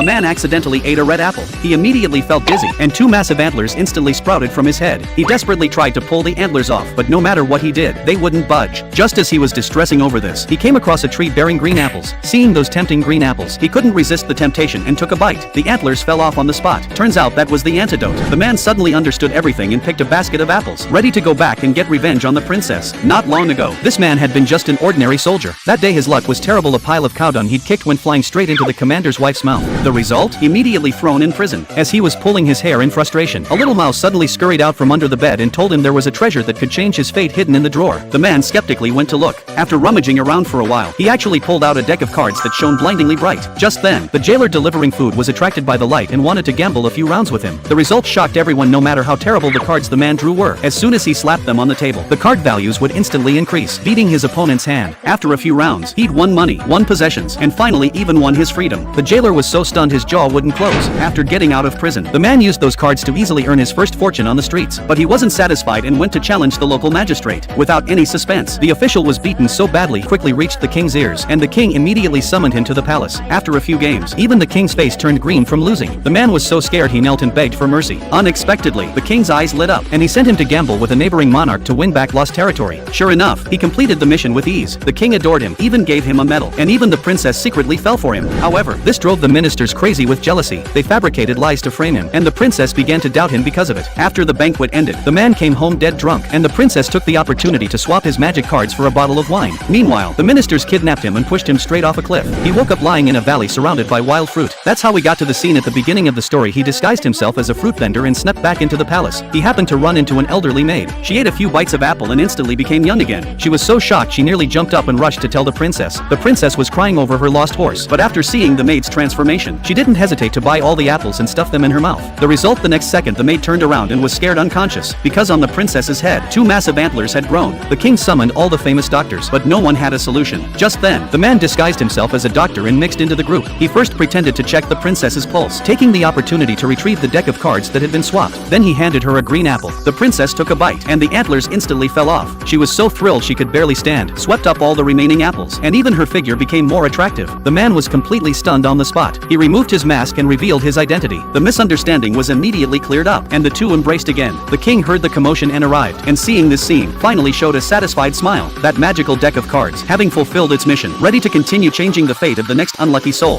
A man accidentally ate a red apple. He immediately felt dizzy, and two massive antlers instantly sprouted from his head. He desperately tried to pull the antlers off, but no matter what he did, they wouldn't budge. Just as he was distressing over this, he came across a tree bearing green apples. Seeing those tempting green apples, he couldn't resist the temptation and took a bite. The antlers fell off on the spot. Turns out that was the antidote. The man suddenly understood everything and picked a basket of apples, ready to go back and get revenge on the princess. Not long ago, this man had been just an ordinary soldier. That day his luck was terrible. A pile of cow dung he'd kicked went flying straight into the commander's wife's mouth. The result? Immediately thrown in prison. As he was pulling his hair in frustration, a little mouse suddenly scurried out from under the bed and told him there was a treasure that could change his fate hidden in the drawer. The man skeptically went to look. After rummaging around for a while, he actually pulled out a deck of cards that shone blindingly bright. Just then, the jailer delivering food was attracted by the light and wanted to gamble a few rounds with him. The result shocked everyone no matter how terrible the cards the man drew were. As soon as he slapped them on the table, the card values would instantly increase, beating his opponent's hand. After a few rounds, he'd won money, won possessions, and finally even won his freedom. The jailer was so stunned his jaw wouldn't close. After getting out of prison, the man used those cards to easily earn his first fortune on the streets. But he wasn't satisfied and went to challenge the local magistrate. Without any suspense, the official was beaten so badly quickly reached the king's ears, and the king immediately summoned him to the palace. After a few games, even the king's face turned green from losing. The man was so scared he knelt and begged for mercy. Unexpectedly, the king's eyes lit up, and he sent him to gamble with a neighboring monarch to win back lost territory. Sure enough, he completed the mission with ease. The king adored him, even gave him a medal, and even the princess secretly fell for him. However, this drove the ministers crazy with jealousy. They fabricated lies to frame him, and the princess began to doubt him because of it. After the banquet ended, the man came home dead drunk, and the princess took the opportunity to swap his magic cards for a bottle of wine. Meanwhile, the ministers kidnapped him and pushed him straight off a cliff. He woke up lying in a valley surrounded by wild fruit. That's how we got to the scene at the beginning of the story. He disguised himself as a fruit vendor and snuck back into the palace. He happened to run into an elderly maid. She ate a few bites of apple and instantly became young again. She was so shocked she nearly jumped up and rushed to tell the princess. The princess was crying over her lost horse, but after seeing the maid's transformation, she didn't hesitate to buy all the apples and stuff them in her mouth. The result: the next second the maid turned around and was scared unconscious, because on the princess's head, two massive antlers had grown. The king summoned all the famous doctors, but no one had a solution. Just then, the man disguised himself as a doctor and mixed into the group. He first pretended to check the princess's pulse, taking the opportunity to retrieve the deck of cards that had been swapped. Then he handed her a green apple. The princess took a bite, and the antlers instantly fell off. She was so thrilled she could barely stand, swept up all the remaining apples, and even her figure became more attractive. The man was completely stunned on the spot. He removed his mask and revealed his identity. The misunderstanding was immediately cleared up, and the two embraced again. The king heard the commotion and arrived, and seeing this scene, finally showed a satisfied smile. That magical deck of cards, having fulfilled its mission, ready to continue changing the fate of the next unlucky soul.